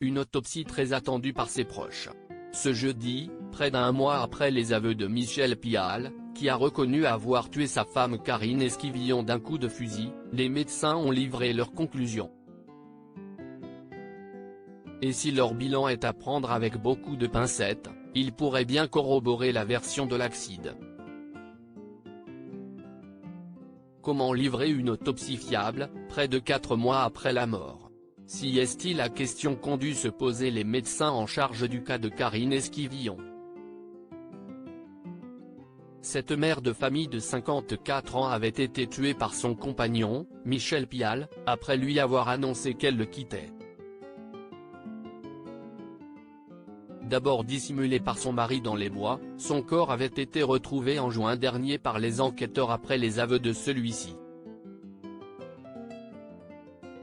une autopsie très attendue par ses proches. Ce jeudi, près d'un mois après les aveux de Michel Pial, qui a reconnu avoir tué sa femme Karine Esquivillon d'un coup de fusil, les médecins ont livré leurs conclusions. Et si leur bilan est à prendre avec beaucoup de pincettes, il pourrait bien corroborer la version de l'accident. Comment livrer une autopsie fiable, près de 4 mois après la mort? Si est-il la question qu'ont dû se poser les médecins en charge du cas de Karine Esquivillon. Cette mère de famille de 54 ans avait été tuée par son compagnon, Michel Pial, après lui avoir annoncé qu'elle le quittait. D'abord dissimulé par son mari dans les bois, son corps avait été retrouvé en juin dernier par les enquêteurs après les aveux de celui-ci.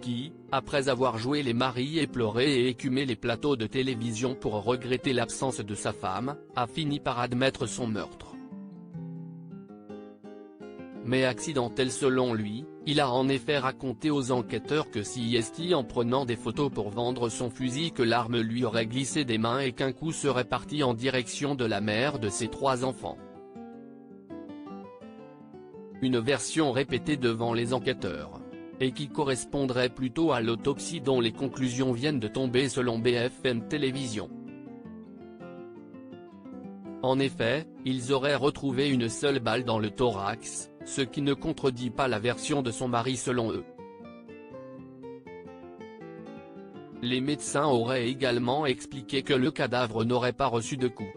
Qui, après avoir joué les maris et pleuré et écumé les plateaux de télévision pour regretter l'absence de sa femme, a fini par admettre son meurtre. Mais accidentel selon lui, il a en effet raconté aux enquêteurs que c'est en prenant des photos pour vendre son fusil que l'arme lui aurait glissé des mains et qu'un coup serait parti en direction de la mère de ses 3 enfants. Une version répétée devant les enquêteurs. Et qui correspondrait plutôt à l'autopsie dont les conclusions viennent de tomber selon BFM Télévision. En effet, ils auraient retrouvé une seule balle dans le thorax, ce qui ne contredit pas la version de son mari selon eux. Les médecins auraient également expliqué que le cadavre n'aurait pas reçu de coup.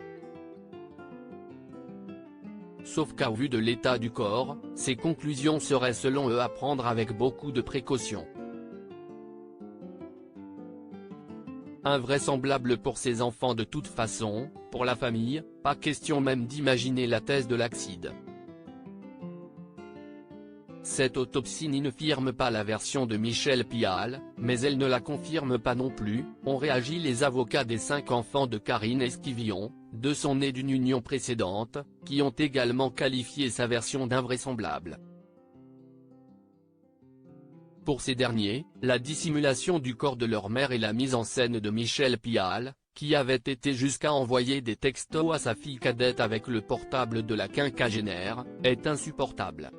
Sauf qu'au vu de l'état du corps, ces conclusions seraient selon eux à prendre avec beaucoup de précautions. Invraisemblable pour ses enfants de toute façon, pour la famille, pas question même d'imaginer la thèse de l'accident. Cette autopsie ne firme pas la version de Michel Pial, mais elle ne la confirme pas non plus, ont réagi les avocats des 5 enfants de Karine Esquivillon, de son née d'une union précédente, qui ont également qualifié sa version d'invraisemblable. Pour ces derniers, la dissimulation du corps de leur mère et la mise en scène de Michel Pial, qui avait été jusqu'à envoyer des textos à sa fille cadette avec le portable de la quinquagénaire, est insupportable.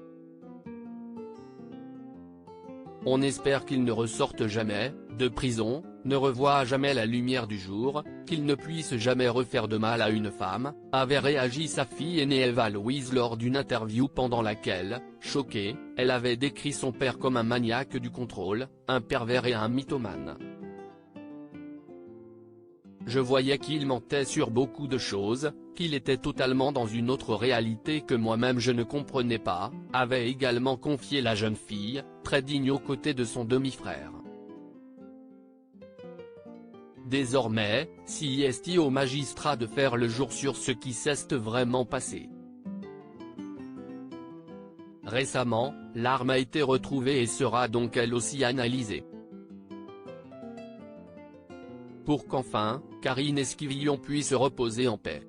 On espère qu'il ne ressorte jamais de prison, ne revoie à jamais la lumière du jour, qu'il ne puisse jamais refaire de mal à une femme, avait réagi sa fille aînée Eva Louise lors d'une interview pendant laquelle, choquée, elle avait décrit son père comme un maniaque du contrôle, un pervers et un mythomane. Je voyais qu'il mentait sur beaucoup de choses, qu'il était totalement dans une autre réalité que moi-même je ne comprenais pas, avait également confié la jeune fille, très digne aux côtés de son demi-frère. Désormais, c'est au magistrat de faire le jour sur ce qui s'est vraiment passé. Récemment, l'arme a été retrouvée et sera donc elle aussi analysée. Pour qu'enfin, Karine Esquivillon puisse reposer en paix.